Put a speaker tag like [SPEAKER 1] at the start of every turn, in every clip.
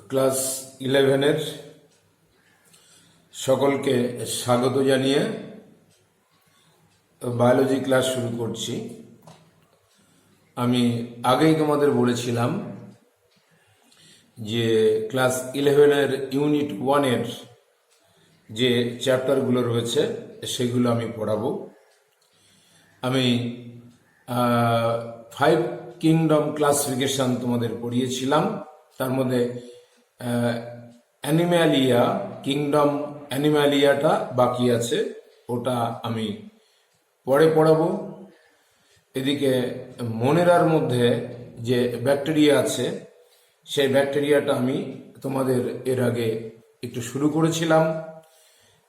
[SPEAKER 1] Class 11-এর সকলকে স্বাগত জানিয়ে বায়োলজি ক্লাস শুরু করছি। আমি আগেই তোমাদের বলেছিলাম যে ক্লাস 11-এর ইউনিট 1-এর যে চ্যাপ্টারগুলো রয়েছে সেগুলো আমি পড়াবো। আমি 5 কিংডম ক্লাসিফিকেশন তোমাদের পড়িয়েছিলাম। তার মধ্যে অ্যানিম্যালিয়া, কিংডম অ্যানিম্যালিয়াটা বাকি আছে, ওটা আমি পরে পড়াবো। এদিকে মনেরার মধ্যে যে ব্যাকটেরিয়া আছে সেই ব্যাকটেরিয়াটা আমি তোমাদের এর আগে একটু শুরু করেছিলাম।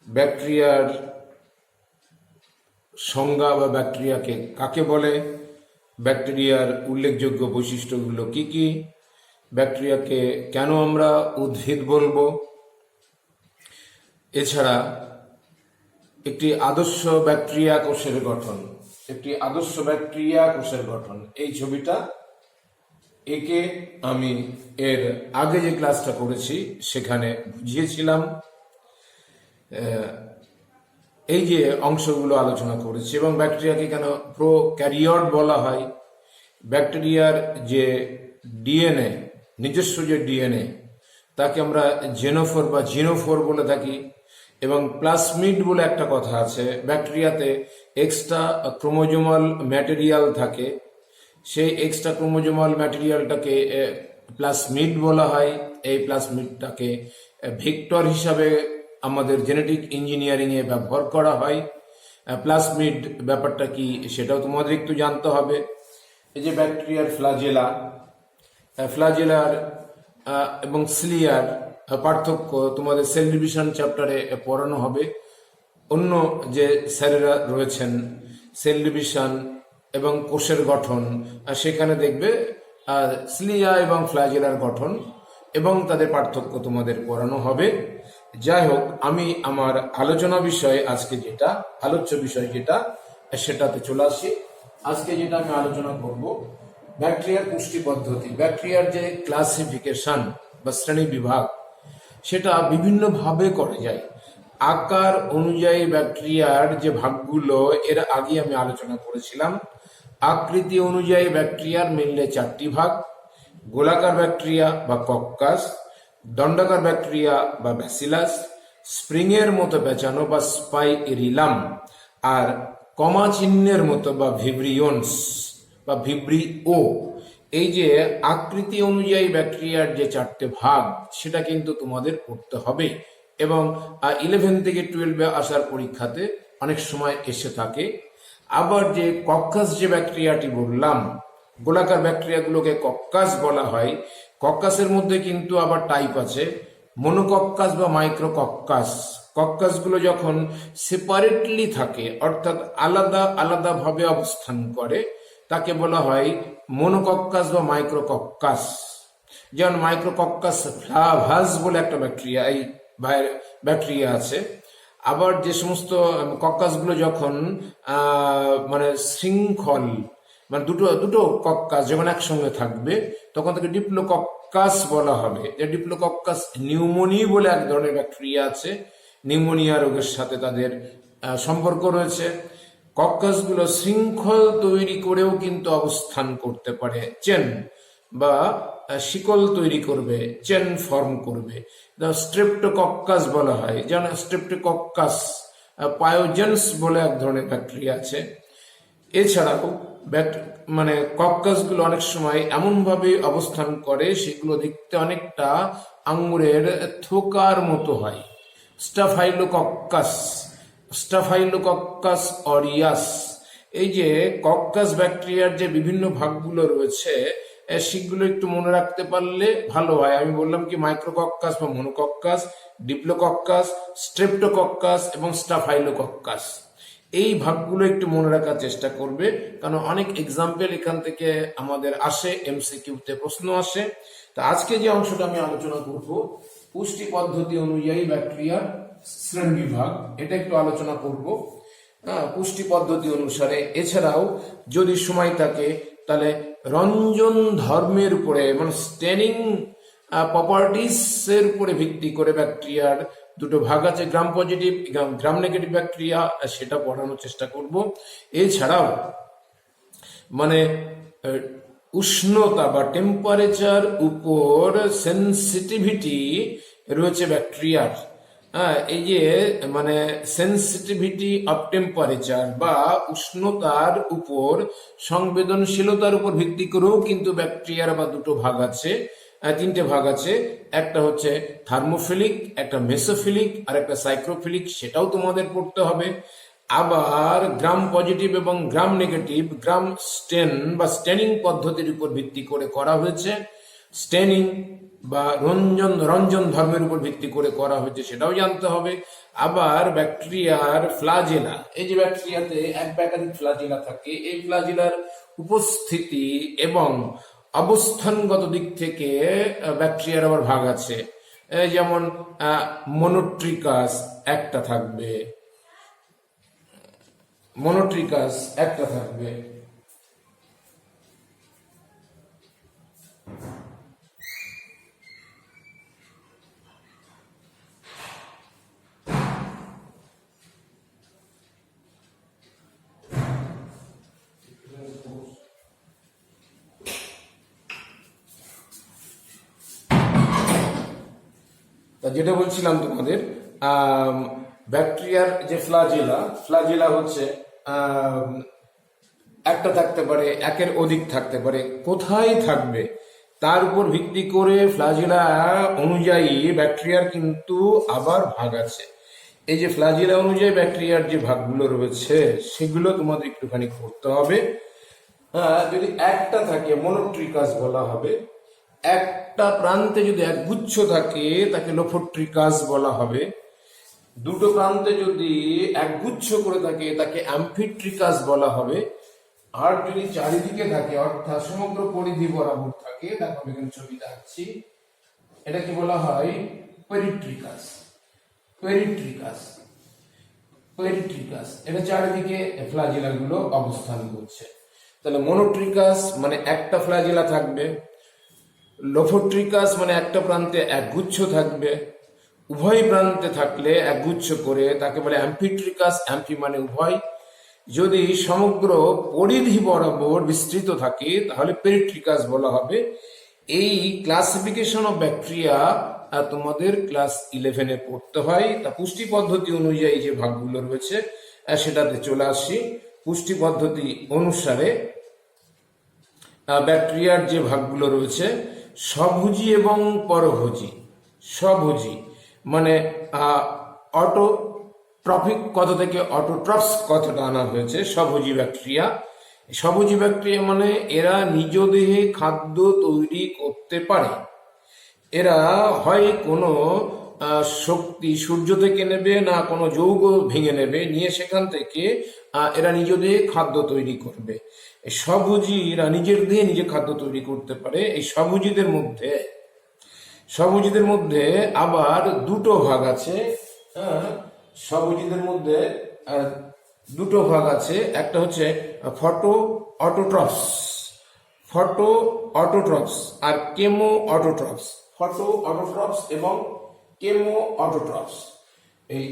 [SPEAKER 1] ব্যাকটেরিয়ার সংজ্ঞা বা ব্যাকটেরিয়াকে কাকে বলে, ব্যাকটেরিয়ার উল্লেখযোগ্য বৈশিষ্ট্যগুলো কি কি, ব্যাকটেরিয়াকে কেন আমরা উদ্ভিদ বলবো, এছাড়া একটি আদর্শ ব্যাকটেরিয়া কোষের গঠন, এই ছবিটা একে আমি এর আগে যে ক্লাসটা করেছি সেখানে বুঝিয়েছিলাম। এই যে অংশগুলো আলোচনা করেছি এবং ব্যাকটেরিয়াকে কেন প্রোক্যারিওট বলা হয়, ব্যাকটেরিয়ার যে ডিএনএ, নিজস্ব যে ডিএনএ, তাকে আমরা জেনোফোর বা জিনোফোর বলে থাকি। এবং প্লাসমিড বলে একটা কথা আছে, ব্যাকটেরিয়াতে এক্সট্রা ক্রোমোজোমাল ম্যাটেরিয়াল থাকে, সেই এক্সট্রা ক্রোমোজোমাল ম্যাটেরিয়ালটাকে প্লাসমিড বলা হয়। এই প্লাসমিডটাকে ভেক্টর হিসাবে আমাদের জেনেটিক ইঞ্জিনিয়ারিংয়ে ব্যবহার করা হয়। প্লাসমিড ব্যাপারটা কি সেটাও তোমাদের একটু জানতে হবে। এই যে ব্যাকটেরিয়ার ফ্লাজেলার এবং সিলিয়ার পার্থক্য তোমাদের সেল ডিভিশন চ্যাপ্টারে পড়ানো হবে। অন্য যে স্যারেরা রয়েছেন সেল ডিভিশন এবং কোষের গঠন, সেখানে দেখবে সিলিয়া এবং ফ্লাজেলার গঠন এবং তাদের পার্থক্য তোমাদের পড়ানো হবে। যাই হোক, আমি আমার আলোচ্য বিষয় যেটা সেটাতে চলে আসি। আজকে যেটা আমি আলোচনা করব, ব্যাকটেরিয়ার পুষ্টি পদ্ধতি। ব্যাকটেরিয়ার যে ক্লাসিফিকেশন বা শ্রেণী বিভাগ সেটা বিভিন্ন ভাবে করা যায়। আকার অনুযায়ী ব্যাকটেরিয়ার যে ভাগগুলো এর আগে আমি আলোচনা করেছিলাম। আকৃতি অনুযায়ী ব্যাকটেরিয়ার মেনলি 4টি ভাগ: গোলাকার ব্যাকটেরিয়া বা কক্কাস, দণ্ডাকার ব্যাকটেরিয়া বা ব্যাসিলাস, স্প্রিং এর মতো পেঁচানো বা স্পাইরিলাম, আর কমা চিহ্নের মতো বা ভিব্রিয়ন্স বা ভিব্রিও। এই যে আকৃতি অনুযায়ী ব্যাকটেরিয়ার যে 4টে ভাগ সেটা কিন্তু তোমাদের পড়তে হবে এবং 11 থেকে 12-এ আসার পরীক্ষাতে অনেক সময় এসে থাকে। আবার যে কক্কাস যে ব্যাকটেরিয়াটি বললাম, গোলাকার ব্যাকটেরিয়াগুলোকে কক্কাস বলা হয়। কক্কাসের মধ্যে কিন্তু আবার টাইপ আছে, মনোকক্কাস বা মাইক্রোকক্কাস। কক্কাসগুলো যখন সেপারেটলি থাকে, অর্থাৎ আলাদা আলাদা ভাবে অবস্থান করে, তাকে বলা হয় মনোকক্কাস বা মাইক্রোকক্কাস। যেমন মাইক্রোকক্কাস ফ্লাভাস বলে একটা ব্যাকটেরিয়া আছে। আবার যে সমস্ত কক্কাসগুলো যখন মানে শৃঙ্খল, মানে দুটো কক্কাস যখন একসঙ্গে থাকবে তখন তাকে ডিপ্লোকক্কাস বলা হবে। ডিপ্লোকক্কাস নিউমোনি বলে এক ধরনের ব্যাকটেরিয়া আছে, নিউমোনিয়া রোগের সাথে তাদের সম্পর্ক রয়েছে। কক্কাসগুলো শৃঙ্খল তৈরি করেও কিন্তু অবস্থান করতে পারে, চেন বা শিকল তৈরি করবে, চেন ফর্ম করবে। স্ট্রেপ্টোকক্কাস বলা হয়, যেমন স্ট্রেপ্টোকক্কাস পায়োজেন্স বলে এক ধরনের ব্যাকটেরিয়া আছে। এছাড়াও মানে কক্কাসগুলো অনেক সময় এমন ভাবে অবস্থান করে সেগুলো দেখতে অনেকটা আঙ্গুরের থোকার মতো হয়। Staphylococcus aureus. এই যে কক্কাস ব্যাকটেরিয়ার যে বিভিন্ন ভাগগুলো রয়েছে সেগুলো একটু মনে রাখতে পারলে ভালো হয়। আমি বললাম কি, মাইক্রোকক্কাস বা মনোকক্কাস, ডিপ্লোকক্কাস, স্ট্রেপ্টোকক্কাস এবং স্টাফাইলোকক্কাস। এই ভাগগুলো একটু মনে রাখার চেষ্টা করবে, কারণ অনেক এক্সাম্পল এখান থেকে আমাদের আসে, এমসিকিউতে প্রশ্ন আসে। তা আজকে যে অংশটা আমি আলোচনা করব, পুষ্টি পদ্ধতি অনুযায়ী ব্যাকটেরিয়ার শ্রেণী বিভাগ, এটা একটু আলোচনা করব পুষ্টি পদ্ধতি অনুসারে। এছাড়াও যদি সময় থাকে তাহলে রঞ্জন ধর্মের উপরে, মানে স্টেনিং প্রপার্টিস এর উপরে ভিত্তি করে ব্যাকটেরিয়ার দুটো ভাগ আছে, gram positive, gram negative bacteria, সেটা পড়ানোর চেষ্টা করব। এছাড়াও মানে উষ্ণতা বা টেম্পারেচার উপর সেন্সিটিভিটি রয়েছে ব্যাকটেরিয়ার। এই যে মানে সেন্সিটিভিটি অফ টেম্পারেচার বা উষ্ণতার উপর সংবেদনশীলতার উপর ভিত্তি করেও কিন্তু ব্যাকটেরিয়ার আবার দুটো ভাগ আছে, তিনটে ভাগ আছে। একটা হচ্ছে থার্মোফিলিক, একটা মেসোফিলিক, আর একটা সাইক্রোফিলিক, সেটাও তোমাদের পড়তে হবে। আবার গ্রাম পজিটিভ এবং গ্রাম নেগেটিভ গ্রাম স্টেন বা স্টেনিং পদ্ধতির উপর ভিত্তি করে করা হয়েছে। স্টেনিং বা রঞ্জন ধর্মের উপর ভিত্তি করে করা হয়েছে, সেটাও জানতে হবে। আবার ব্যাকটেরিয়ার ফ্লাজেলা, এই যে ব্যাকটেরিয়াতে এক বা একাধিক ফ্লাজেলা থাকে, এই ফ্লাজেলার উপস্থিতি এবং অবস্থানগত দিক থেকে ব্যাকটেরিয়ার আবার ভাগ আছে। যেমন মনোট্রিকাস একটা থাকবে, মনোট্রিকাস একটা থাকবে, যেটা বলছিলাম তোমাদের, ব্যাকটেরিয়ার যে ফ্লাজেলা হচ্ছে একটা থাকতে পারে, একের অধিক থাকতে পারে, কোথায় থাকবে তার উপর ভিত্তি করে ফ্লাজেলা অনুযায়ী ব্যাকটেরিয়ার কিন্তু আবার ভাগ আছে। এই যে ফ্লাজেলা অনুযায়ী ব্যাকটেরিয়ার যে ভাগগুলো রয়েছে সেগুলো তোমাদের একটুখানি করতে হবে। যদি একটা থাকে মনোট্রিকাস বলা হবে, একটা প্রান্তে যদি একগুচ্ছ থাকে তাকে লোফোট্রিকাস বলা হবে, দুটো প্রান্তে যদি একগুচ্ছ করে থাকে তাকে অ্যাম্ফিট্রিকাস বলা হবে, আর যদি চারিদিকে থাকে অর্থাৎ সমগ্র পরিধি বরাবর থাকে, দেখো আমি এখানে ছবিটা আঁকছি, এটাকে বলা হয় পেরিট্রিকাস। পেরিট্রিকাস, পেরিট্রিকাস, এটা চারিদিকে ফ্লাজেলা গুলো অবস্থান করছে। তাহলে মনোট্রিকাস মানে একটা ফ্লাজেলা থাকবে, লোফোট্রিকাস মানে একটা প্রান্তে একগুচ্ছ থাকবে, উভয় প্রান্তে থাকলে একগুচ্ছ করে তাকে বলে অ্যাম্ফিট্রিকাস, অ্যাম্ফি মানে উভয়। যদি সমগ্র পরিধি বরাবর বিস্তৃত থাকে তাহলে পেরিট্রিকাস বলা হবে। এই ক্লাসিফিকেশন অফ ব্যাকটেরিয়া তোমাদের ক্লাস 11-এ পড়তে হয়। তা পুষ্টি পদ্ধতি অনুযায়ী যে ভাগগুলো রয়েছে সেটাতে চলে আসি। পুষ্টি পদ্ধতি অনুসারে ব্যাকটেরিয়ার যে ভাগগুলো রয়েছে স্বভোজী এবং পরভোজী। স্বভোজী মানে অটোট্রফিক কথা থেকে অটোট্রফস কথাটা আনা হয়েছে। স্বভোজী ব্যাকটেরিয়া, স্বভোজী ব্যাকটেরিয়া মানে এরা নিজ দেহে খাদ্য তৈরি করতে পারে। এরা হয় কোনো শক্তি সূর্য থেকে নেবে, না কোনো যৌগ ভেঙে নেবে, নিয়ে সেখান থেকে এরা নিজ দেহে খাদ্য তৈরি করবে। স্বভোজীরা নিজের দেহে নিজে খাদ্য তৈরি করতে পারে। এই স্বভোজীদের মধ্যে আবার দুটো ভাগ আছে। স্বভোজীদের মধ্যে দুটো ভাগ আছে, একটা হচ্ছে ফটো অটোট্রপস আর কেমো অটোট্রপস। ফটো অটোট্রপস এবং কেমো অটোট্রপস, এই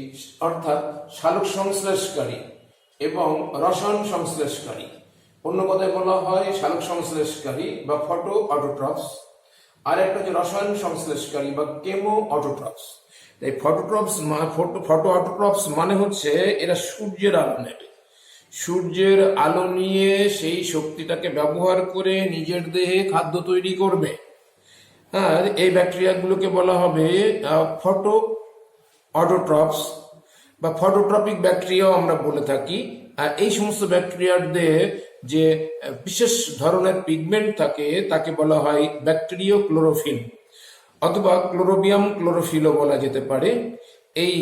[SPEAKER 1] অর্থাৎ সালোক সংশ্লেষকারী এবং রসায়ন সংশ্লেষকারী। অন্য কথায় বলা হয় সালোক সংশ্লেষকারী বা ফটো অটোট্রপস, আর একটা হচ্ছে রসায়ন সংশ্লেষকারী বা কেমো অটোট্রপস। এই ফটো অটোট্রপস মানে হচ্ছে এরা সূর্যের আলো নেবে, সূর্যের আলো নিয়ে সেই শক্তিটাকে ব্যবহার করে নিজের দেহে খাদ্য তৈরি করবে। এই ব্যাকটেরিয়াগুলোকে বলা হবে ফটো অটোট্রপস বা ফটোট্রপিক ব্যাকটেরিয়াও আমরা বলে থাকি। আর এই সমস্ত ব্যাকটেরিয়ার দেহে যে বিশেষ ধরনের পিগমেন্ট থাকে তাকে বলা হয় ব্যাকটেরিও ক্লোরোফিল অথবা ক্লোরোবিয়াম ক্লোরোফিলও বলা যেতে পারে। এই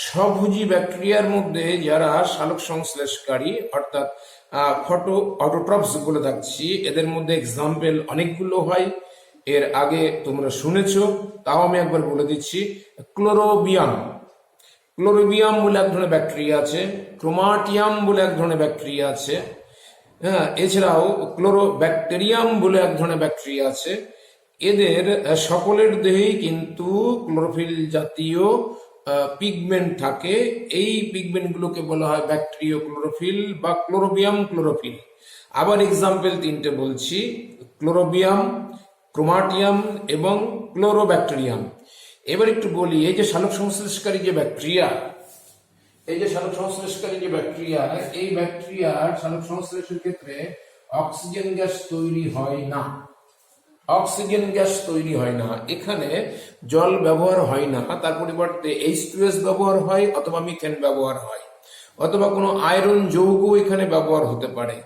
[SPEAKER 1] স্বভোজী ব্যাকটেরিয়ার মধ্যে যারা সালোক সংশ্লেষকারী অর্থাৎ ফটো অটোট্রপস বলে থাকছি, এদের মধ্যে এক্সাম্পল অনেকগুলো হয়। এর আগে তোমরা শুনেছো, তাও আমি একবার বলে দিচ্ছি। ক্লোরোবিয়াম বলে এক ধরনের ব্যাকটেরিয়া আছে, ক্রোমাটিয়াম বলে এক ধরনের ব্যাকটেরিয়া আছে, এছাড়াও ক্লোরোব্যাকটেরিয়াম বলে এক ধরনের ব্যাকটেরিয়া আছে, এদের সকলের দেহেই কিন্তু ক্লোরোফিল জাতীয় পিগমেন্ট থাকে। এই পিগমেন্ট গুলোকে বলা হয় ব্যাকটেরিয় ক্লোরোফিল বা ক্লোরোবিয়াম ক্লোরোফিল। আবার এক্সাম্পল তিনটে বলছি: ক্লোরোবিয়াম, ক্রোমাটিয়াম এবং ক্লোরোব্যাকটেরিয়াম। এবার একটু বলি, এই যে সালোক সংশ্লেষকারী যে ব্যাকটেরিয়া, এই ব্যাকটেরিয়ার সালোক সংশ্লেষের ক্ষেত্রে অক্সিজেন গ্যাস তৈরি হয় না। এখানে জল ব্যবহার হয় না, তার পরিবর্তে H2S ব্যবহার হয়, অথবা মিথেন ব্যবহার হয়, অথবা কোনো আয়রন যৌগ এখানে ব্যবহার হতে পারে।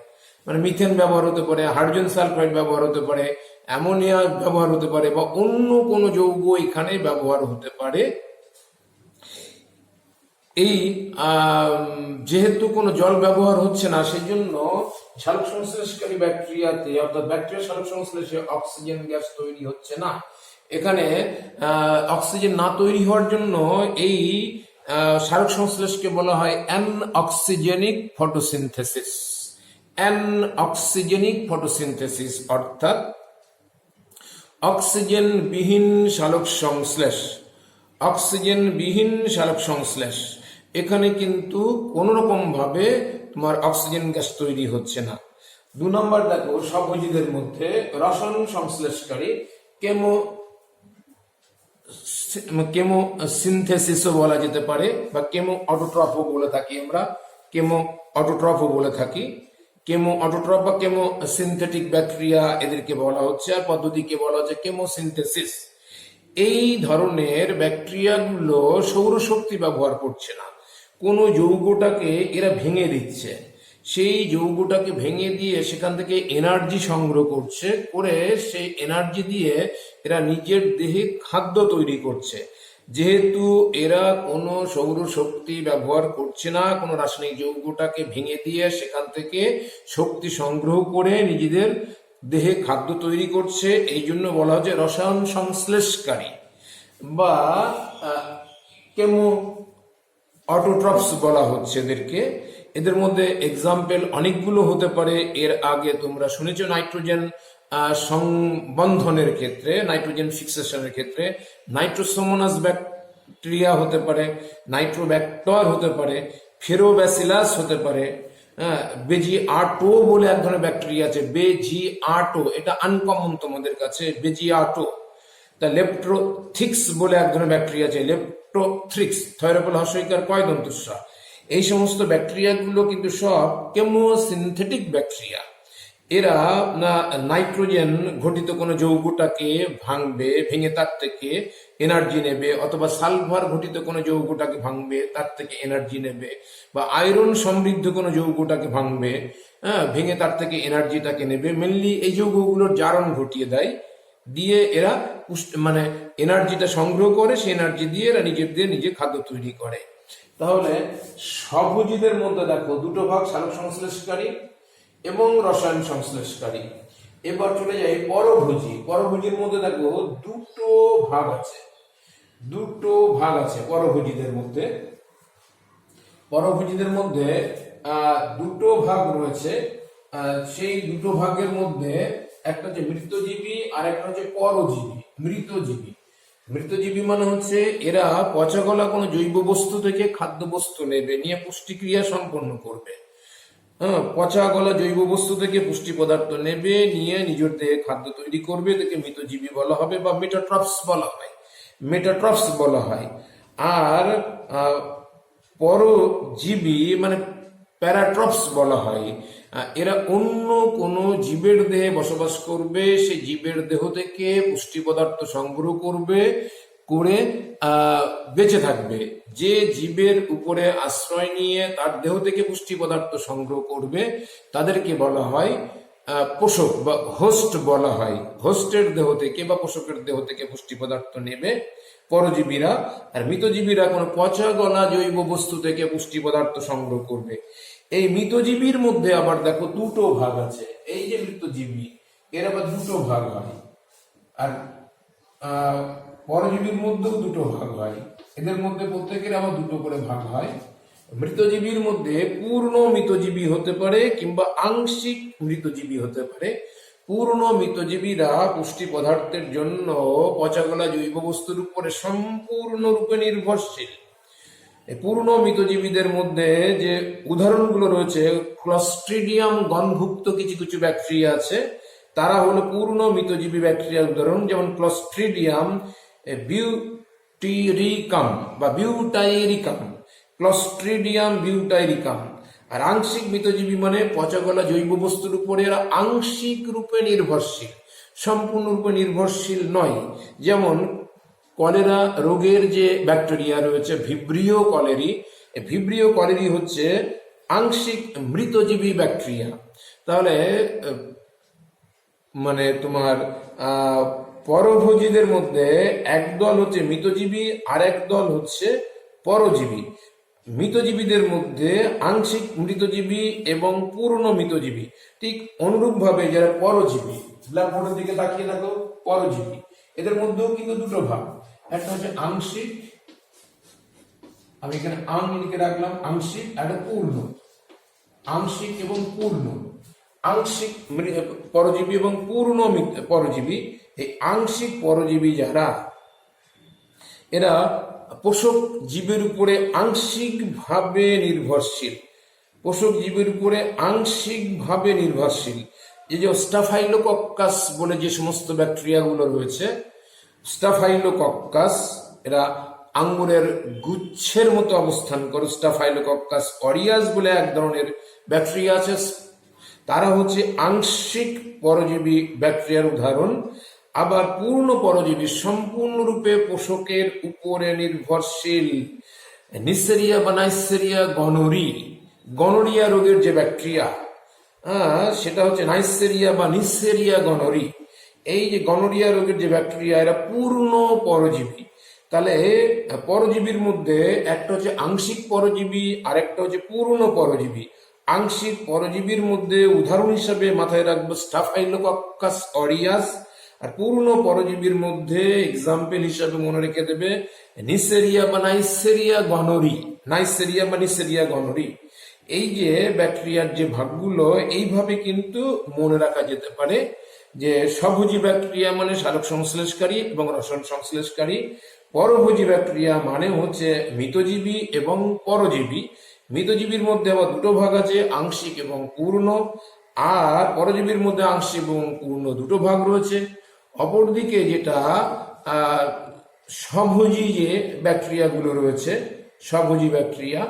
[SPEAKER 1] মানে মিথেন ব্যবহার হতে পারে, হাইড্রোজেন সালফাইড ব্যবহার হতে পারে, অ্যামোনিয়া ব্যবহার হতে পারে, বা অন্য কোনো যৌগ এখানে ব্যবহার হতে পারে। এই যেহেতু কোনো জল ব্যবহার হচ্ছে না, সেই জন্য সালোক সংশ্লেষকারী ব্যাকটেরিয়াতে, অর্থাৎ ব্যাকটেরিয়া সালোক সংশ্লেষে অক্সিজেন গ্যাস তৈরি হচ্ছে না। এখানে অক্সিজেন না তৈরি হওয়ার জন্য এই সালোক সংশ্লেষকে বলা হয় অ্যানঅক্সিজেনিক ফটোসিনথেসিস, অর্থাৎ অক্সিজেনবিহীন সালোক সংশ্লেষ। এখানে কিন্তু কোন রকম ভাবে তোমার অক্সিজেন গ্যাস তৈরি হচ্ছে না। 2 নম্বর দেখো, স্বভোজীদের মধ্যে রসায়ন সংশ্লেষকারী কেমোসিনথেসিসও বলা যেতে পারে, বা কেমো অটোট্রফও বলে থাকি আমরা। কেমো অটোট্রফ বা কেমো সিনথেটিক ব্যাকটেরিয়া এদেরকে বলা হচ্ছে, আর পদ্ধতিকে বলা হচ্ছে কেমোসিনথেসিস। এই ধরনের ব্যাকটেরিয়াগুলো সৌরশক্তি ব্যবহার করছে না, কোনো যৌগটাকে এরা ভেঙে দিচ্ছে। সেই যৌগটাকে ভেঙে দিয়ে সেখান থেকে এনার্জি সংগ্রহ করে সেই এনার্জি দিয়ে এরা নিজের দেহে খাদ্য তৈরি করছে। যেহেতু এরা কোনো সৌরশক্তি ব্যবহার করছে না, কোনো রাসায়নিক যৌগটাকে ভেঙে দিয়ে সেখান থেকে শক্তি সংগ্রহ করে নিজেদের দেহে খাদ্য তৈরি করছে, এই জন্য বলা হচ্ছে রসায়ন সংশ্লেষকারী বা কেমো অটোট্রফস বলা হচ্ছে এদেরকে। এদের মধ্যে এক্সাম্পল অনেকগুলো হতে পারে। এর আগে তোমরা শুনেছো নাইট্রোজেন সংবন্ধনের ক্ষেত্রে, নাইট্রোজেন ফিক্সেশনের ক্ষেত্রে নাইট্রোসোমোনাস ব্যাকটেরিয়া হতে পারে, নাইট্রোব্যাক্টর হতে পারে, ফেরোব্যাসিলাস হতে পারে, বেজিআটো বলে এক ধরনের ব্যাকটেরিয়া আছে, বেজিআটো, এটা আনকমন তোমাদের কাছে, বেজিআটো। তা লেপ্টোথ্রিক্স বলে এক ধরনের ব্যাকটেরিয়া আছে, লেপ্টোথ্রিক্স, থয়রোপল হর্ষইকার কয় দন্তস্ব। এই সমস্ত ব্যাকটেরিয়াগুলো কিন্তু সব কেমোসিনথেটিক ব্যাকটেরিয়া। এরা নাইট্রোজেন ঘটিত কোনো যৌগটাকে ভাঙবে, ভেঙে তার থেকে এনার্জি নেবে, অথবা সালফার ঘটিত কোনো যৌগটাকে ভাঙবে, তার থেকে এনার্জি নেবে, বা আয়রন সমৃদ্ধ কোনো যৌগটাকে ভাঙবে, ভেঙে তার থেকে এনার্জিটাকে নেবে। মেনলি এই যৌগগুলোর জারণ ঘটিয়ে দেয়, দিয়ে এরা মানে এনার্জিটা সংগ্রহ করে, সেই এনার্জি দিয়ে এরা নিজে খাদ্য তৈরি করে। তাহলে স্বভোজীদের মধ্যে দেখো 2টো ভাগ, সালোক সংশ্লেষকারী এবং রসায়ন সংশ্লেষকারী। এবার চলে যাই পরভোজী। পরভোজীর মধ্যে দেখো 2টো ভাগ আছে, পরভোজীদের মধ্যে। 2টো ভাগ রয়েছে। সেই 2টো ভাগের মধ্যে একটা হচ্ছে মৃতজীবী আর একটা হচ্ছে পরজীবী। মৃতজীবী মানে হচ্ছে এরা পচা গলা কোনো জৈব বস্তু থেকে খাদ্য বস্তু নেবে, নিয়ে পুষ্টিক্রিয়া সম্পন্ন করবে। পচা গলা জৈব বস্তু থেকে পুষ্টি পদার্থ নেবে, নিয়ে নিজের দেহে খাদ্য তৈরি করবে, এদেরকে মৃতজীবী বলা হবে বা মেটাট্রফস বলা হয়। আর পরজীবী মানে প্যারাট্রফস বলা হয়। এরা অন্য কোনো জীবের দেহে বসবাস করবে, সেই জীবের দেহ থেকে পুষ্টি পদার্থ সংগ্রহ করে বেঁচে থাকবে। যে জীবের উপরে আশ্রয় নিয়ে তার দেহ থেকে পুষ্টি পদার্থ সংগ্রহ করবে তাদেরকে বলা হয় পোষক বা হোস্ট বলা হয়। হোস্টের দেহ থেকে বা পোষকের দেহ থেকে পুষ্টি পদার্থ নেবে পরজীবীরা, আর মৃতজীবীরা কোনো পচা গলা জৈব বস্তু থেকে পুষ্টি পদার্থ সংগ্রহ করবে। এই মৃতজীবীর মধ্যে আবার দেখো 2টো ভাগ আছে। এই যে মৃতজীবী, এর আবার 2টো ভাগ হয়, আর পরজীবীর মধ্যেও 2টো ভাগ হয়। এদের মধ্যে প্রত্যেকের আবার 2টো করে ভাগ হয়। মৃতজীবীর মধ্যে পূর্ণ মৃতজীবী হতে পারে কিংবা আংশিক মৃতজীবী হতে পারে। পূর্ণ মৃতজীবীরা পুষ্টি পদার্থের জন্য পচাগলা জৈব বস্তুর উপরে সম্পূর্ণরূপে নির্ভরশীল। পূর্ণ মৃতজীবীদের মধ্যে যে উদাহরণগুলো রয়েছে, ক্লস্ট্রিডিয়াম গণভুক্ত কিছু কিছু ব্যাকটেরিয়া আছে, তারা হলো পূর্ণ মৃতজীবী ব্যাকটেরিয়ার উদাহরণ। যেমন ক্লস্ট্রিডিয়াম বিউটিরিকাম বা বিউটাইরিকাম, ক্লস্ট্রিডিয়াম বিউটাইরিকাম। আর আংশিক মৃতজীবী মানে পচাগলা জৈব বস্তুর উপরে এরা আংশিক রূপে নির্ভরশীল, সম্পূর্ণরূপে নির্ভরশীল নয়। যেমন কলেরা রোগের যে ব্যাকটেরিয়া রয়েছে ভিব্রিও কলেরি, ভিব্রিও কলেরি হচ্ছে আংশিক মৃতজীবী ব্যাকটেরিয়া। তাহলে মানে তোমার পরভোজীদের মধ্যে একদল হচ্ছে মৃতজীবী আর একদল হচ্ছে পরজীবী। মৃতজীবীদের মধ্যে আংশিক মৃতজীবী এবং পূর্ণ মৃতজীবী, ঠিক অনুরূপভাবে যারা পরজীবী, ব্ল্যাকবোর্ডের দিকে তাকিয়ে দেখো, পরজীবী এদের মধ্যেও কিন্তু দুটো ভাগ, একটা হচ্ছে আংশিক, আমি এখানে আং লিখে রাখলাম, আংশিক, একটা পূর্ণ। আংশিক এবং পূর্ণ, আংশিক পরজীবী এবং পূর্ণ পরজীবী। এই আংশিক পরজীবী যারা, এরা পোষক জীবের উপরে আংশিকভাবে নির্ভরশীল, পোষক জীবের উপরে আংশিকভাবে নির্ভরশীল। এই যে স্টাফাইলোকক্কাস বলে যে সমস্ত ব্যাকটেরিয়াগুলো রয়েছে, স্টাফাইলোকক্কাস, এরা আঙ্গুরের গুচ্ছের মতো অবস্থান করে। স্টাফাইলোকক্কাস অরিয়াস বলে এক ধরনের ব্যাকটেরিয়া আছে, তারা হচ্ছে আংশিক পরজীবী ব্যাকটেরিয়ার উদাহরণ। আবার পূর্ণ পরজীবী সম্পূর্ণরূপে পোষকের উপরে নির্ভরশীল। নিসেরিয়া বা নাইসেরিয়া গনোরিয়া রোগের যে ব্যাকটেরিয়া, সেটা হচ্ছে নাইসেরিয়া বা নিসেরিয়া গনোরি। এই যে গনোরিয়া রোগের যে ব্যাকটেরিয়া, এরা পূর্ণ পরজীবী। তাহলে পরজীবীর মধ্যে একটা হচ্ছে আংশিক পরজীবী আর একটা হচ্ছে পূর্ণ পরজীবী। আংশিক পরজীবীর মধ্যে উদাহরণ হিসাবে মাথায় রাখবো স্টাফাইলোকক্কাস অরিয়াস, আর পূর্ণ পরজীবীর মধ্যে এক্সাম্পল হিসাবে মনে রেখে দেবে নিসেরিয়া বা নাইসেরিয়া গনোরি, নাইসেরিয়া বা নিসেরিয়া গনোরি। এই যে ব্যাকটেরিয়ার যে ভাগগুলো, এইভাবে কিন্তু মনে রাখা যেতে পারে যে স্বভোজী ব্যাকটেরিয়া মানে সালোক সংশ্লেষকারী এবং রসায়ন সংশ্লেষকারী, পরভোজী ব্যাকটেরিয়া মানে হচ্ছে মৃতজীবী এবং পরজীবী। মৃতজীবীর মধ্যে আবার দুটো ভাগ আছে, আংশিক এবং পূর্ণ, আর পরজীবীর মধ্যে আংশিক এবং পূর্ণ দুটো ভাগ রয়েছে। অপরদিকে যেটা স্বভোজী যে ব্যাকটেরিয়াগুলো রয়েছে, স্বভোজী ব্যাকটেরিয়া,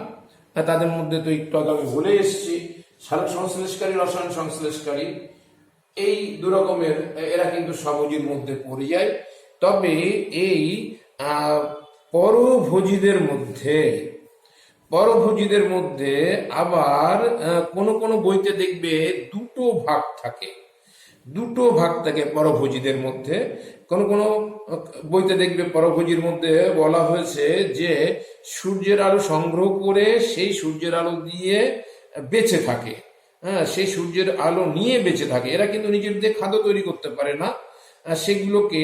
[SPEAKER 1] তাদের মধ্যে তো একটু আগে আমি বলে এসেছি সালোক সংশ্লেষকারী, রসায়ন সংশ্লেষকারী, এই দু রকমের এরা কিন্তু স্বভোজীর মধ্যে পড়ে যায়। তবে এই পরভোজীদের মধ্যে আবার কোন বইতে দেখবে দুটো ভাগ থাকে, পরভোজীদের মধ্যে। কোন বইতে দেখবে পরভোজীর মধ্যে বলা হয়েছে যে সূর্যের আলো সংগ্রহ করে সেই সূর্যের আলো দিয়ে বেঁচে থাকে, সেই সূর্যের আলো নিয়ে বেঁচে থাকে। এরা কিন্তু নিজেদের খাদ্য তৈরি করতে পারে না, সেগুলোকে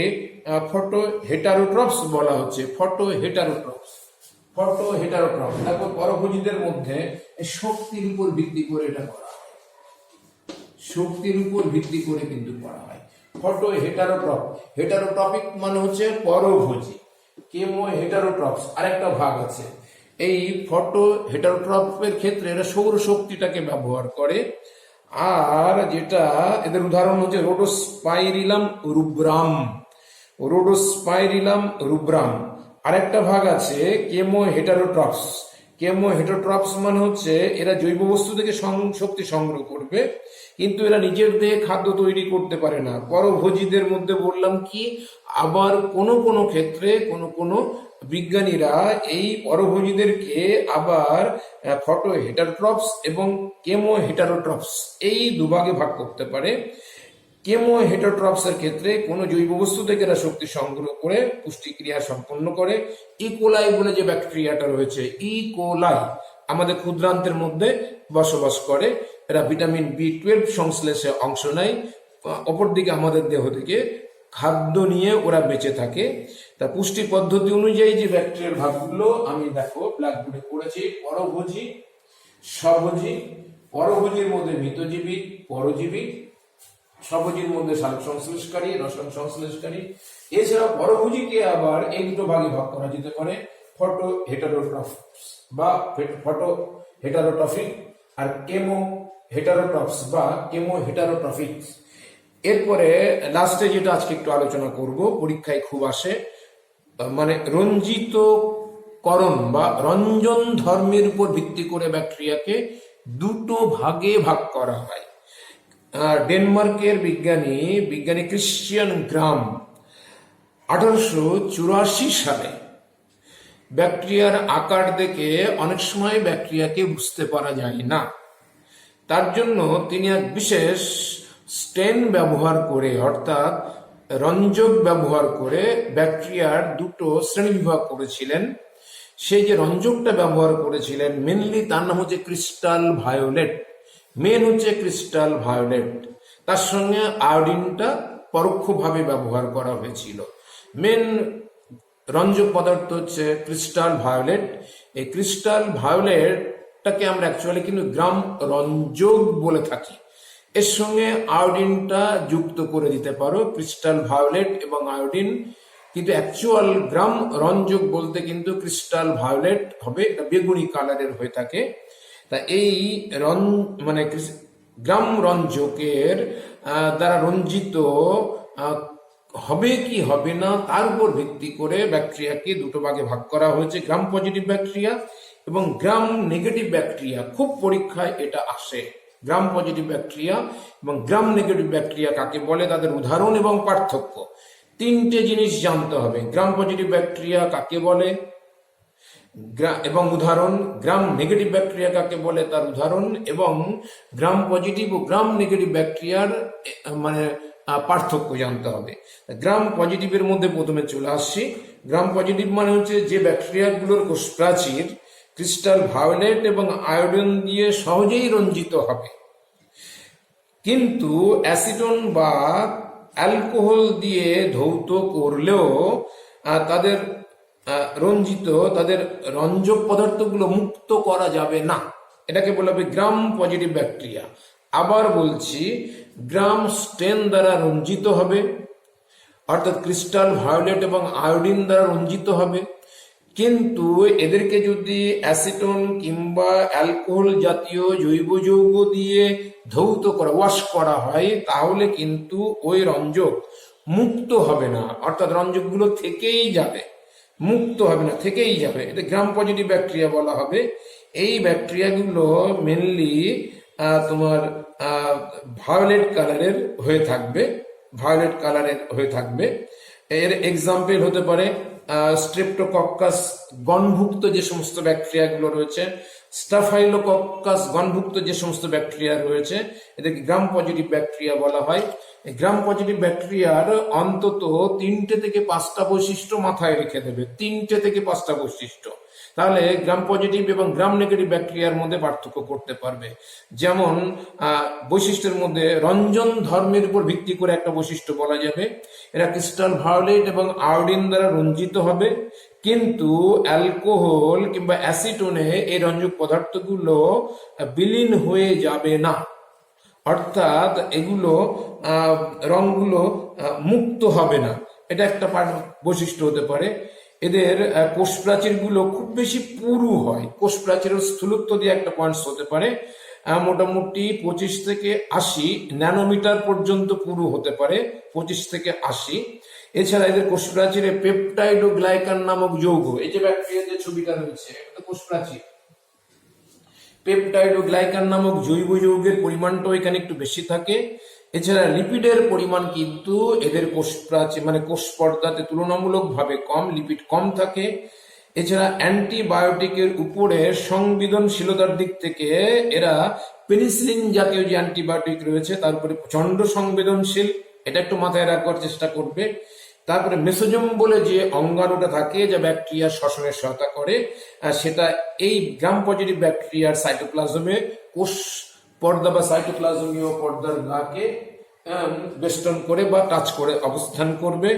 [SPEAKER 1] ফটো হেটারোট্রপস বলা হচ্ছে, ফটো হেটারোট্রপস। তারপর পরভোজীদের মধ্যে শক্তির উপর ভিত্তি করে এটা করা হয়, শক্তির উপর ভিত্তি করে কিন্তু করা হয়। ফটো হেটারোট্রপিক মানে হচ্ছে পরভোজী। কেমো হেটারোট্রপস আরেকটা ভাগ আছে। এই ফটো হেটারোট্রপের ক্ষেত্রে এরা সৌর শক্তিটাকে ব্যবহার করে। আর যেটা এদের উদাহরণ হচ্ছে রোডোস্পাইরিলাম রুব্রাম। আরেকটা ভাগ আছে কেমো হেটারোট্রপস মানে হচ্ছে এরা জৈব বস্তু থেকে শক্তি সংগ্রহ করবে, কিন্তু এরা নিজের দেহে খাদ্য তৈরি করতে পারে না। পরভোজীদের মধ্যে বললাম কি, আবার কোন ক্ষেত্রে কোন বিজ্ঞানীরা এই পরভোজীদেরকে আবার ফটো হেটারোট্রপস এবং কেমো হেটারোট্রপস এই দুভাগে ভাগ করতে পারে। কেমো হেটারোট্রপসের ক্ষেত্রে কোন জৈব বস্তু থেকে এরা শক্তি সংগ্রহ করে পুষ্টিক্রিয়া সম্পন্ন করে। ইকোলাই বলে যে ব্যাকটেরিয়াটা রয়েছে, ইকোলাই আমাদের ক্ষুদ্রান্তের মধ্যে বসবাস করে। এরা ভিটামিন B12 সংশ্লেষে অংশ নেয়। অপরদিকে আমাদের দেহ থেকে খাদ্য নিয়ে ওরা বেঁচে থাকে। তা পুষ্টি পদ্ধতি অনুযায়ী যে ব্যাকটেরিয়ার ভাগগুলো আমি দেখো ব্ল্যাকবোর্ডে করেছি, পরভোজী, স্বভোজী, পরভোজীর মধ্যে মৃতজীবী, পরজীবী, স্বভোজীর মধ্যে সালোক সংশ্লেষকারী, রসায়ন সংশ্লেষকারী। এছাড়া পরভোজীকে আবার এই দুটো ভাগে ভাগ করা যেতে পারে, ফটো হেটারোট্রফস বা ফটো হেটারোট্রফিক আর কেমো হেটারোট্রফস বা কেমো হেটারোট্রফিক্স। এরপরে লাস্টে যেটা আজকে একটু আলোচনা করব, পরীক্ষায় খুব আসে, মানে রঞ্জিত করণ বা রঞ্জন ধর্মের উপর ভিত্তি করে ব্যাকটেরিয়াকে দুটো ভাগে ভাগ করা হয়। ডেনমার্কের বিজ্ঞানী ক্রিশ্চিয়ান গ্রাম 1884 সালে ব্যাকটেরিয়ার আকার দেখে অনেক সময় ব্যাকটেরিয়াকে বুঝতে পারা যায় না, তার জন্য তিনি এক বিশেষ স্টেন ব্যবহার করে, অর্থাৎ রঞ্জক ব্যবহার করে ব্যাকটেরিয়ার দুটো শ্রেণীবিভাগ করেছিলেন। সেই যে রঞ্জকটা ব্যবহার করেছিলেন মেনলি তার নাম হচ্ছে ক্রিস্টাল ভায়োলেট, মেন হচ্ছে ক্রিস্টাল ভায়োলেট, তার সঙ্গে আয়োডিনটা পরোক্ষভাবে ব্যবহার করা হয়েছিল। মেন রঞ্জক পদার্থ হচ্ছে ক্রিস্টাল ভায়োলেট। এই ক্রিস্টাল ভায়োলেটটাকে আমরা অ্যাকচুয়ালি কিন্তু গ্রাম রঞ্জক বলে থাকি। এর সঙ্গে আয়োডিনটা যুক্ত করে দিতে পারো, ক্রিস্টাল ভায়োলেট এবং আয়োডিন, কিন্তু অ্যাকচুয়াল গ্রাম রঞ্জক বলতে কিন্তু ক্রিস্টাল ভায়োলেট হবে, এটা বেগুনি কালারের হয়ে থাকে। তা এই মানে গ্রাম রঞ্জকের দ্বারা রঞ্জিত হবে কি হবে না তার উপর ভিত্তি করে ব্যাকটেরিয়াকে দুটো ভাগে ভাগ করা হয়েছে, গ্রাম পজিটিভ ব্যাকটেরিয়া এবং গ্রাম নেগেটিভ ব্যাকটেরিয়া। খুব পরীক্ষায় এটা আসে, গ্রাম পজিটিভ ব্যাকটেরিয়া এবং গ্রাম নেগেটিভ ব্যাকটেরিয়া কাকে বলে, তাদের উদাহরণ এবং পার্থক্য। তিনটে জিনিস জানতে হবে, গ্রাম পজিটিভ ব্যাকটেরিয়া কাকে বলে এবং উদাহরণ, গ্রাম নেগেটিভ ব্যাকটেরিয়া কাকে বলে তার উদাহরণ, এবং গ্রাম পজিটিভ ও গ্রাম নেগেটিভ ব্যাকটেরিয়ার মানে পার্থক্য জানতে হবে। গ্রাম পজিটিভের মধ্যে প্রথমে চলে আসছি। গ্রাম পজিটিভ মানে হচ্ছে যে ব্যাকটেরিয়াগুলোর কোষ প্রাচীর ক্রিস্টাল ভায়োলেট এবং আয়োডিন দিয়ে সহজেই রঞ্জিত হবে, কিন্তু অ্যাসিটন বা অ্যালকোহল দিয়ে ধৌত করলেও তাদের তাদের রঞ্জক পদার্থগুলো মুক্ত করা যাবে না, এটাকে বলা হবে গ্রাম পজিটিভ ব্যাকটেরিয়া। আবার বলছি, গ্রাম স্টেন দ্বারা রঞ্জিত হবে, অর্থাৎ ক্রিস্টাল ভায়োলেট এবং আয়োডিন দ্বারা রঞ্জিত হবে, কিন্তু এদেরকে যদি অ্যাসিটন কিংবা অ্যালকোহল জাতীয় জৈব যৌগ দিয়ে ধৌত করা, ওয়াশ করা হয়, তাহলে কিন্তু ওই রঞ্জক মুক্ত হবে না, অর্থাৎ রঞ্জকগুলো থেকেই যাবে, মুক্ত হবে না, থেকেই যাবে। এটা গ্রাম পজিটিভ ব্যাকটেরিয়া বলা হবে। এই ব্যাকটেরিয়াগুলো মেনলি তোমার ভায়োলেট কালারের হয়ে থাকবে, ভায়োলেট কালারের হয়ে থাকবে। এর এক্সাম্পল হতে পারে স্ট্রেপ্টোকক্কাস গণভুক্ত যে সমস্ত ব্যাকটেরিয়া গুলো রয়েছে, স্টাফাইলোকক্কাস গণভুক্ত যে সমস্ত ব্যাকটেরিয়া রয়েছে, এদেরকে গ্রাম পজিটিভ ব্যাকটেরিয়া বলা হয়। গ্রাম পজিটিভ ব্যাকটেরিয়ার অন্তত 3টে থেকে 5টা বৈশিষ্ট্য মাথায় রেখে দেবে, 3টে থেকে 5টা বৈশিষ্ট্য, তাহলে গ্রাম পজিটিভ এবং গ্রাম নেগেটিভ ব্যাকটেরিয়ার মধ্যে পার্থক্য করতে পারবে। যেমন বৈশিষ্ট্যের মধ্যে রঞ্জন ধর্মের উপর ভিত্তি করে একটা বৈশিষ্ট্য বলা যাবে, এরা ক্রিস্টাল ভায়োলেট এবং আয়োডিন দ্বারা রঞ্জিত হবে, কিন্তু অ্যালকোহল কিংবা অ্যাসিটোনে এই রঞ্জক পদার্থগুলো বিলীন হয়ে যাবে না, অর্থাৎ এগুলো রঙগুলো মুক্ত হবে না, এটা একটা বৈশিষ্ট্য হতে পারে। এদের কোষ প্রাচীর গুলো খুব বেশি পুরু হয়, কোষ প্রাচীরের স্থূলত্ব দিয়ে একটা পয়েন্টস হতে পারে, মোটামুটি 25 থেকে 80 ন্যানোমিটার পর্যন্ত পুরু হতে পারে, 25 থেকে 80। এছাড়া এদের কোষ প্রাচীরে পেপটাইড ও গ্লাইকান নামক যৌগ, এই যে ব্যাকটেরিয়ার যে ছবিটা রয়েছে এটা কোষ প্রাচীর, পেপটাইড ও গ্লাইকান নামক জৈব যৌগের পরিমাণটাও এখানে একটু বেশি থাকে। এছাড়া লিপিডের পরিমাণ কিন্তু এদের কোষ প্রাচীর মানে কোষ পর্দাতে তুলনামূলকভাবে কম, লিপিড কম থাকে। এছাড়া অ্যান্টিবায়োটিকের উপরে সংবেদনশীলতার দিক থেকে এরা পেনিসিলিন জাতীয় যে অ্যান্টিবায়োটিক রয়েছে তার উপরে প্রচন্ড সংবেদনশীল, এটা একটু মাথায় রাখবার চেষ্টা করবে। তারপরে মেসোজোম বলে যে অঙ্গাণুটা থাকে যা ব্যাকটেরিয়া শ্বসনে সহায়তা করে, সেটা এই গ্রাম পজিটিভ ব্যাকটেরিয়ার সাইটোপ্লাজমে কোষ পর্দা বা সাইটোপ্লাজমীয় পর্দার গাকে বেষ্টন করে বা টাচ করে অবস্থান করবে।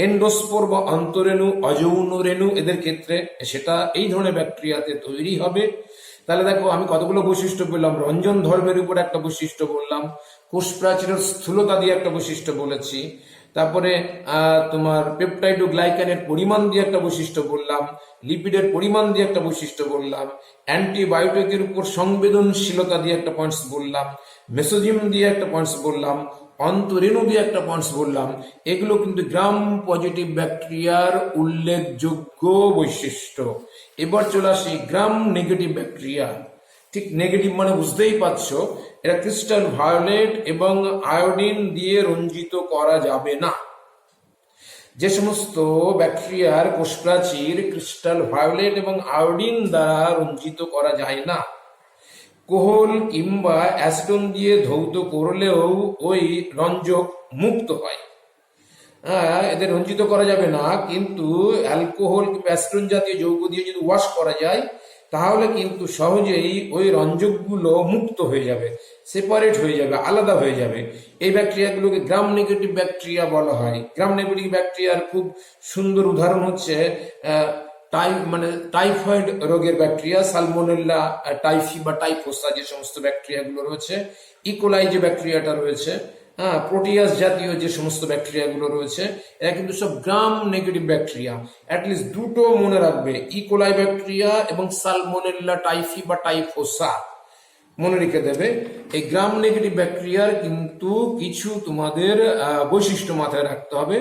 [SPEAKER 1] এন্ডোস্পোর বা অন্তরেণু, অযৌন রেণু এদের ক্ষেত্রে সেটা এই ধরনের ব্যাকটেরিয়াতে তৈরি হবে। তাহলে দেখো আমি কতগুলো বৈশিষ্ট্য বললাম। রঞ্জন ধর্মের উপর একটা বৈশিষ্ট্য বললাম, কোষ প্রাচীরের স্থূলতা দিয়ে একটা বৈশিষ্ট্য বলেছি, তারপরে তোমার পেপটাইড ও গ্লাইকানের পরিমাণ দিয়ে একটা বৈশিষ্ট্য বললাম, লিপিডের পরিমাণ দিয়ে একটা বৈশিষ্ট্য বললাম, অ্যান্টিবায়োটিকের উপর সংবেদনশীলতা দিয়ে একটা পয়েন্টস বললাম, মেসোজিম দিয়ে একটা পয়েন্টস বললাম, অন্তরেণু দিয়ে একটা পয়েন্টস বললাম। এগুলো কিন্তু গ্রাম পজিটিভ ব্যাকটেরিয়ার উল্লেখযোগ্য বৈশিষ্ট্য। এবার চলে আসি গ্রাম নেগেটিভ ব্যাকটেরিয়া। ঠিক নেগেটিভ মানে বুঝতেই পারছো, এটা ক্রিস্টাল ভায়োলেট এবং আয়োডিন দিয়ে রঞ্জিত করা যাবে না। যে সমস্ত ব্যাকটেরিয়ার কোষপ্রাচীর ক্রিস্টাল ভায়োলেট এবং আয়োডিন দ্বারা রঞ্জিত করা যায় না, কোহল কিংবা অ্যাসিটন দিয়ে ধৌত করলেও ওই রঞ্জক মুক্ত হয়। এদের রঞ্জিত করা যাবে না, কিন্তু অ্যালকোহল কিংবা অ্যাসিটন জাতীয় যৌগ দিয়ে যদি ওয়াশ করা যায় তাহলে কিন্তু সহজেই ওই রঞ্জকগুলো মুক্ত হয়ে যাবে, সেপারেট হয়ে যাবে, আলাদা হয়ে যাবে। এই ব্যাকটেরিয়াগুলোকে গ্রাম নেগেটিভ ব্যাকটেরিয়া বলা হয়। গ্রাম নেগেটিভ ব্যাকটেরিয়ার খুব সুন্দর উদাহরণ হচ্ছে টাইফয়েড রোগের ব্যাকটেরিয়া, সালমোনেল্লা টাইফি বা টাইফোসা, যে সমস্ত ব্যাকটেরিয়াগুলো রয়েছে, ইকোলাই যে ব্যাকটেরিয়াটা রয়েছে, প্রোটিয়াস জাতীয় যে সমস্ত ব্যাকটেরিয়াগুলো রয়েছে, এরা কিন্তু সব গ্রাম নেগেটিভ ব্যাকটেরিয়া। অ্যাটলিস্ট দুটো মনে রাখবে, ইকোলাই ব্যাকটেরিয়া এবং সালমোনেল্লা টাইফি বা টাইফোসা মনে রেখে দেবে। এই গ্রাম নেগেটিভ ব্যাকটেরিয়ার কিন্তু কিছু তোমাদের বৈশিষ্ট্য মাথায় রাখতে হবে।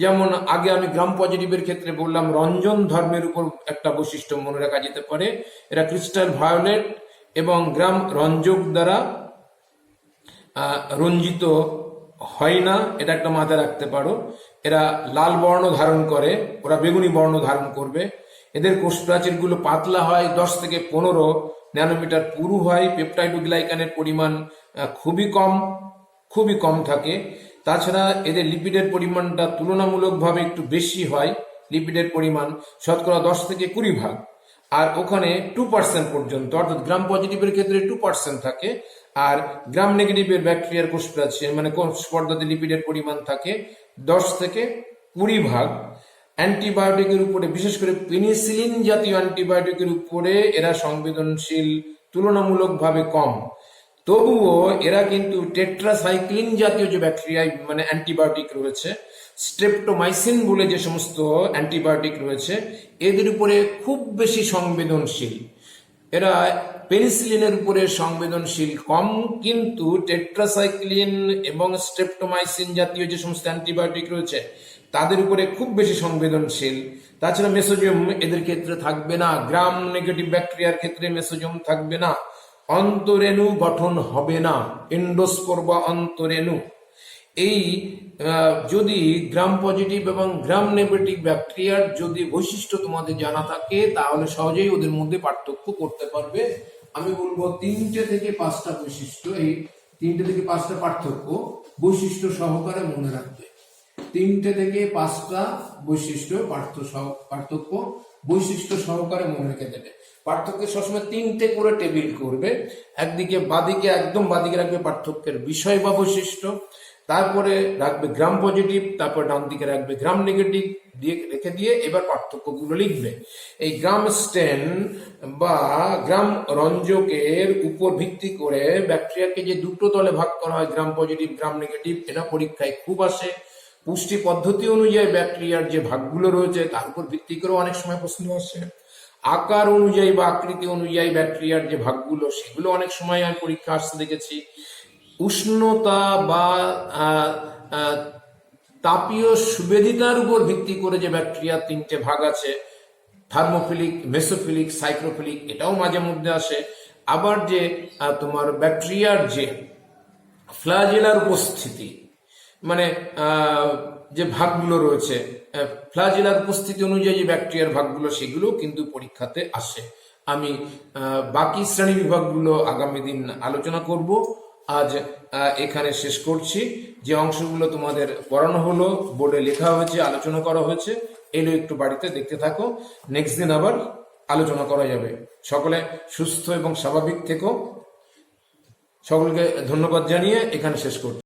[SPEAKER 1] যেমন আগে আমি গ্রাম পজিটিভের ক্ষেত্রে বললাম, রঞ্জন ধর্মের উপর একটা বৈশিষ্ট্য মনে রাখা যেতে পারে। এরা ক্রিস্টাল ভায়োলেট এবং গ্রাম রঞ্জক দ্বারা রঞ্জিত হয় না, এটা একটা মাথায় রাখতে পারো। এরা লাল বর্ণ ধারণ করে, ওরা বেগুনি বর্ণ ধারণ করবে। এদের কোষ প্রাচীরগুলো পাতলা হয়, 10 থেকে 15 ন্যানোমিটার পুরু হয়। পেপটাইড ও গ্লাইকানের পরিমাণ খুবই কম থাকে। তাছাড়া এদের লিপিডের পরিমাণটা তুলনামূলকভাবে একটু বেশি হয়। লিপিডের পরিমাণ শতকরা 10 থেকে 20 ভাগ, আর ওখানে 2% পর্যন্ত, অর্থাৎ গ্রাম পজিটিভের ক্ষেত্রে 2% থাকে। আর গ্রাম নেগেটিভের ব্যাকটেরিয়ার কোষ প্রাচীর মানে কোষ পর্দাতে লিপিডের পরিমাণ থাকে 10 থেকে 20 ভাগ। অ্যান্টিবায়োটিকের উপরে, বিশেষ করে পেনিসিলিন জাতীয় অ্যান্টিবায়োটিকের উপরে এরা সংবেদনশীল তুলনামূলকভাবে কম। তবুও এরা কিন্তু টেট্রাসাইক্লিন জাতীয় যে ব্যাকটেরিয়া মানে অ্যান্টিবায়োটিক রয়েছে, স্ট্রেপ্টোমাইসিন বলে যে সমস্ত অ্যান্টিবায়োটিক রয়েছে, এদের উপরে খুব বেশি সংবেদনশীল। এরা পেনিসিলিনের উপরে সংবেদনশীল কম, কিন্তু টেট্রাসাইক্লিন এবং স্ট্রেপ্টোমাইসিন জাতীয় যে সমস্ত অ্যান্টিবায়োটিক রয়েছে তাদের উপরে খুব বেশি সংবেদনশীল। তাছাড়া মেসোজোম এদের ক্ষেত্রে থাকবে না, গ্রাম নেগেটিভ ব্যাকটেরিয়ার ক্ষেত্রে মেসোজোম থাকবে না, অন্তরেণু গঠন হবে না, এন্ডোস্পোর বা অন্তরেণু। এই যদি গ্রাম পজিটিভ এবং গ্রাম নেগেটিভ ব্যাকটেরিয়ার যদি বৈশিষ্ট্য তোমাদের জানা থাকে তাহলে সহজেই ওদের মধ্যে পার্থক্য করতে পারবে। আমি বলবো 3টে থেকে 5টা বৈশিষ্ট্য, এই 3টে থেকে 5টা পার্থক্য বৈশিষ্ট্য সহকারে মনে রাখবে। 3টে থেকে 5টা বৈশিষ্ট্য পার্থক্য বৈশিষ্ট্য সহকারে মনে রেখে দেবে। পার্থক্য সবসময় 3টে করে টেবিল করবে। একদিকে বাদিকে, একদম বাদিকে রাখবে পার্থক্যের বিষয় বা বৈশিষ্ট্য, তারপরে রাখবে গ্রাম পজিটিভ, তারপর ডান দিকে রাখবে গ্রাম নেগেটিভ দিয়ে রেখে দিয়ে এবার পার্থক্যগুলো লিখবে। এই গ্রাম স্টেন বা গ্রাম রঞ্জকের উপর ভিত্তি করে ব্যাকটেরিয়াকে যে দুটো দলে ভাগ করা হয়, গ্রাম পজিটিভ গ্রাম নেগেটিভ, এটা পরীক্ষায় খুব আসে। পুষ্টি পদ্ধতি অনুযায়ী ব্যাকটেরিয়ার যে ভাগগুলো রয়েছে তার উপর ভিত্তি করে অনেক সময় প্রশ্ন আসে। আকার অনুযায়ী বা আকৃতি অনুযায়ী ব্যাকটেরিয়ার যে ভাগগুলো সেগুলো অনেক সময় আমি পরীক্ষা আসতে দেখেছি। উষ্ণতা বা তাপীয় সুবেদিতার উপর ভিত্তি করে যে ব্যাকটেরিয়ার 3টে ভাগ আছে, থার্মোফিলিক, মেসোফিলিক, সাইক্রোফিলিক, এটাও মাঝে মধ্যে আসে। আবার যে তোমার ব্যাকটেরিয়ার যে ফ্লাজেলার উপস্থিতি মানে যে ভাগগুলো রয়েছে, ফ্লাজেলার উপস্থিতি অনুযায়ী যে ব্যাকটেরিয়ার ভাগগুলো সেগুলো কিন্তু পরীক্ষাতে আসে। আমি বাকি শ্রেণী বিভাগগুলো আগামী দিন আলোচনা করব। আজ এখানে শেষ করছি। যে অংশগুলো তোমাদের পড়ানো হলো, বোর্ডে লেখা হয়েছে, আলোচনা করা হয়েছে, এগুলো একটু বাড়িতে দেখতে থাকো। নেক্সট দিন আবার আলোচনা করা যাবে। সকলে সুস্থ এবং স্বাভাবিক থেকো। সকলকে ধন্যবাদ জানিয়ে এখানে শেষ করছি।